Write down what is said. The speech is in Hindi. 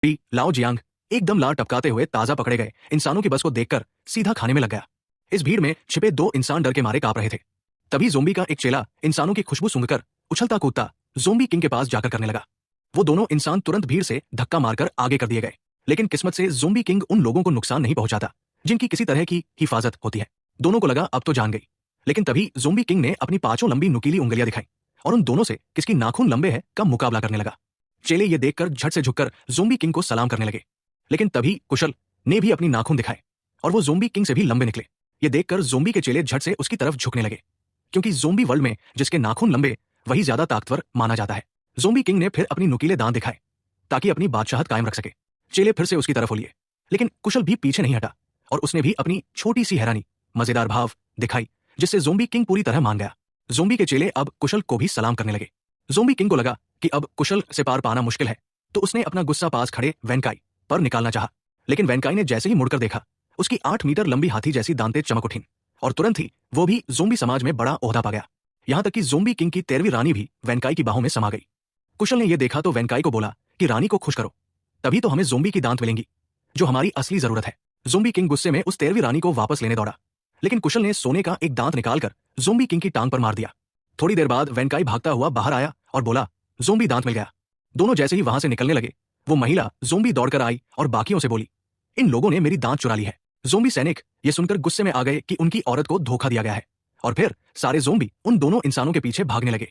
लाओ जियांग एकदम लार टपकाते हुए ताजा पकड़े गए इंसानों की बस को देखकर सीधा खाने में लग गया। इस भीड़ में छिपे दो इंसान डर के मारे कांप रहे थे। तभी जोम्बी का एक चेला इंसानों की खुशबू सूंघकर उछलता कूदता जोम्बी किंग के पास जाकर करने लगा। वो दोनों इंसान तुरंत भीड़ से धक्का मारकर आगे कर दिए गए, लेकिन किस्मत से जोम्बी किंग उन लोगों को नुकसान नहीं पहुंचाता जिनकी किसी तरह की हिफाजत होती है। दोनों को लगा अब तो जान गई, लेकिन तभी जोम्बी किंग ने अपनी पांचों लंबी नुकीली उंगलियां दिखाई और उन दोनों से किसकी नाखून लंबे है का मुकाबला करने लगा। चेले ये देखकर झट से झुककर जोम्बी किंग को सलाम करने लगे, लेकिन तभी कुशल ने भी अपनी नाखून दिखाए और वो जोम्बी किंग से भी लंबे निकले। ये देखकर जोम्बी के चेले झट से उसकी तरफ झुकने लगे, क्योंकि जोम्बी वर्ल्ड में जिसके नाखून लंबे वही ज्यादा ताकतवर माना जाता है। जोम्बी किंग ने फिर अपनी नुकीले दांत दिखाए ताकि अपनी बादशाहत कायम रख सके। चेले फिर से उसकी तरफ हो लिए, लेकिन कुशल भी पीछे नहीं हटा और उसने भी अपनी छोटी सी हैरानी मजेदार भाव दिखाई, जिससे जोम्बी किंग पूरी तरह मान गया। जोम्बी के चेले अब कुशल को भी सलाम करने लगे। जोम्बी किंग को लगा कि अब कुशल से पार पाना मुश्किल है, तो उसने अपना गुस्सा पास खड़े वेनकाई पर निकालना चाहा, लेकिन वेनकाई ने जैसे ही मुड़कर देखा, उसकी 8 मीटर लंबी हाथी जैसी दांतें चमक उठीं और तुरंत ही वो भी जोम्बी समाज में बड़ा ओहदा पा गया। यहां तक कि जोम्बी किंग की 13वीं रानी भी वेनकाई की बाहों में समा गई। कुशल ने यह देखा तो वेनकाई को बोला कि रानी को खुश करो, तभी तो हमें जोम्बी की दांत मिलेंगी जो हमारी असली जरूरत है। जोम्बी किंग गुस्से में उस 13वीं रानी को वापस लेने दौड़ा, लेकिन कुशल ने सोने का एक दांत निकालकर जोम्बी किंग की टांग पर मार दिया। थोड़ी देर बाद वेनकाई भागता हुआ बाहर आया और बोला, जोम्बी दांत मिल गया। दोनों जैसे ही वहां से निकलने लगे, वो महिला जोम्बी दौड़कर आई और बाकियों से बोली, इन लोगों ने मेरी दांत चुरा ली है। जोम्बी सैनिक ये सुनकर गुस्से में आ गए कि उनकी औरत को धोखा दिया गया है, और फिर सारे जोम्बी उन दोनों इंसानों के पीछे भागने लगे।